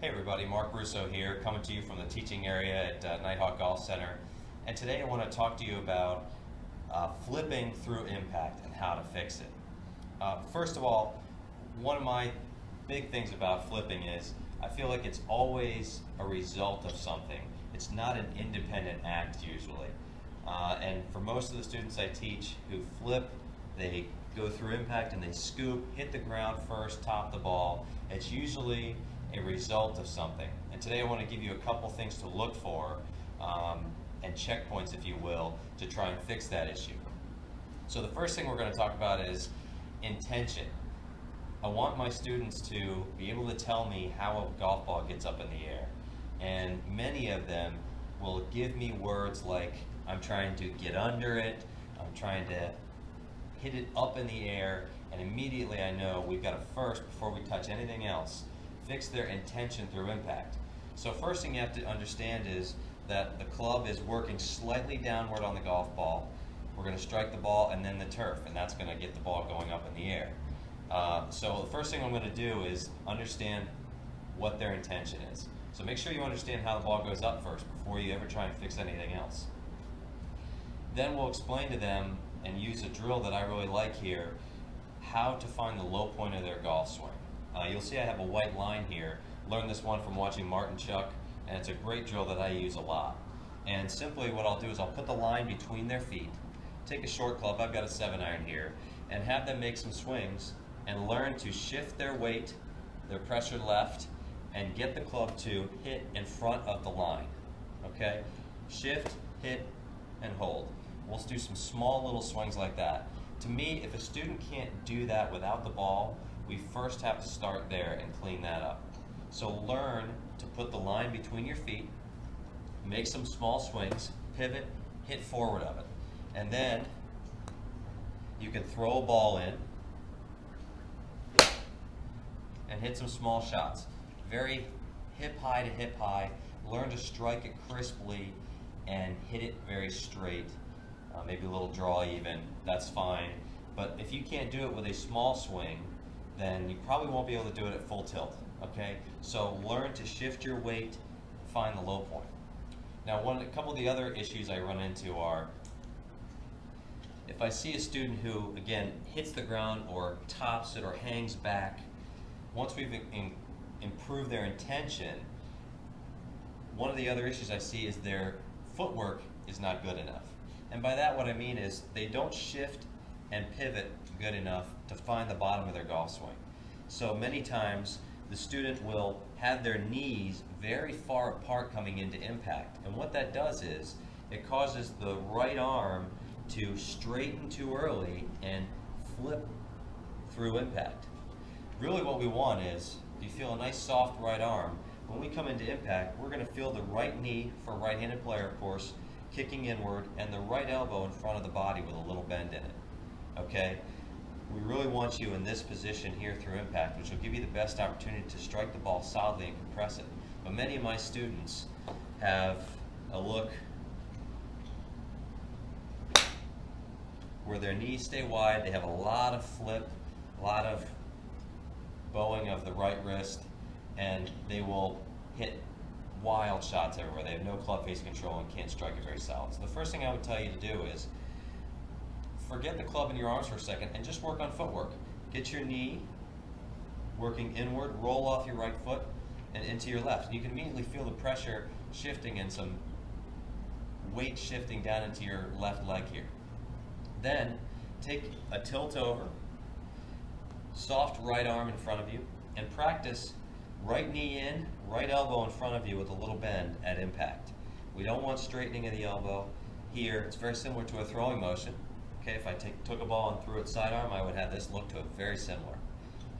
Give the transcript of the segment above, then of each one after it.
Hey everybody, Mark Russo here, coming to you from the teaching area at Nighthawk Golf Center. And today I want to talk to you about flipping through impact and how to fix it. First of all, one of my big things about flipping is I feel like it's always a result of something. It's not an independent act usually. And for most of the students I teach who flip, they go through impact and they scoop, hit the ground first, top the ball. It's usually a result of something. And today I want to give you a couple things to look for and checkpoints, if you will, to try and fix that issue. So the first thing we're going to talk about is intention. I want my students to be able to tell me how a golf ball gets up in the air. And many of them will give me words like, I'm trying to get under it, I'm trying to hit it up in the air, and immediately I know we've got to first, before we touch anything else, fix their intention through impact. So first thing you have to understand is that the club is working slightly downward on the golf ball. We're going to strike the ball and then the turf, and that's going to get the ball going up in the air. So the first thing I'm going to do is understand what their intention is. So make sure you understand how the ball goes up first before you ever try and fix anything else. Then we'll explain to them and use a drill that I really like here, how to find the low point of their golf swing. You'll see I have a white line here. Learned this one from watching Martin Chuck, and it's a great drill that I use a lot. And simply what I'll do is I'll put the line between their feet, take a short club, I've got a 7-iron here, and have them make some swings and learn to shift their weight, their pressure left, and get the club to hit in front of the line. Okay? Shift, hit, and hold. We'll do some small little swings like that. To me, if a student can't do that without the ball, we first have to start there and clean that up. So learn to put the line between your feet, make some small swings, pivot, hit forward of it. And then you can throw a ball in and hit some small shots. Very hip high to hip high. Learn to strike it crisply and hit it very straight. Maybe a little draw even, that's fine. But if you can't do it with a small swing, then you probably won't be able to do it at full tilt, okay? So learn to shift your weight, find the low point. Now a couple of the other issues I run into are, if I see a student who, again, hits the ground or tops it or hangs back, once we've improved their intention, one of the other issues I see is their footwork is not good enough. And by that what I mean is they don't shift and pivot good enough to find the bottom of their golf swing. So many times the student will have their knees very far apart coming into impact. And what that does is it causes the right arm to straighten too early and flip through impact. Really what we want is, if you feel a nice soft right arm, when we come into impact, we're going to feel the right knee, for a right-handed player of course, kicking inward, and the right elbow in front of the body with a little bend in it. Okay? We really want you in this position here through impact, which will give you the best opportunity to strike the ball solidly and compress it. But many of my students have a look where their knees stay wide, they have a lot of flip, a lot of bowing of the right wrist, and they will hit wild shots everywhere. They have no club face control and can't strike it very solid. So the first thing I would tell you to do is forget the club in your arms for a second and just work on footwork. Get your knee working inward, roll off your right foot and into your left. And you can immediately feel the pressure shifting and some weight shifting down into your left leg here. Then take a tilt over, soft right arm in front of you, and practice right knee in, right elbow in front of you with a little bend at impact. We don't want straightening of the elbow. Here, it's very similar to a throwing motion. Okay, if I took a ball and threw it sidearm, I would have this look to it, very similar.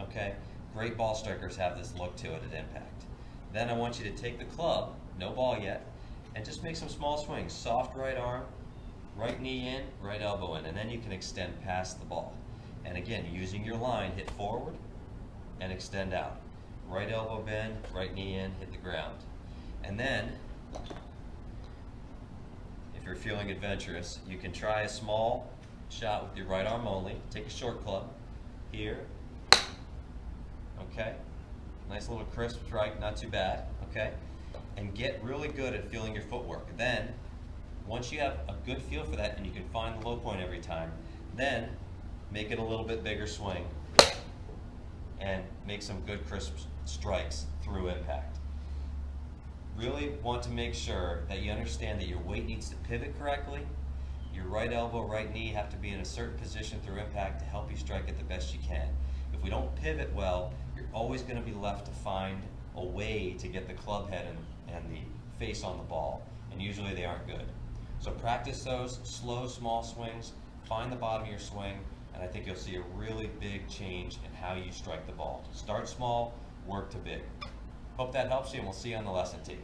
Okay, great ball strikers have this look to it at impact. Then I want you to take the club, no ball yet, and just make some small swings. Soft right arm, right knee in, right elbow in, and then you can extend past the ball. And again, using your line, hit forward and extend out. Right elbow bend, right knee in, hit the ground. And then, if you're feeling adventurous, you can try a small shot with your right arm only. Take a short club here, okay? nice little crisp strike, not too bad, okay? And get really good at feeling your footwork. Then, once you have a good feel for that and you can find the low point every time, then make it a little bit bigger swing and make some good crisp strikes through impact. Really want to make sure that you understand that your weight needs to pivot correctly. Your right elbow, right knee have to be in a certain position through impact to help you strike it the best you can. If we don't pivot well, you're always going to be left to find a way to get the club head and the face on the ball, and usually they aren't good. So practice those slow, small swings, find the bottom of your swing, and I think you'll see a really big change in how you strike the ball. Start small, work to big. Hope that helps you, and we'll see you on the lesson tee.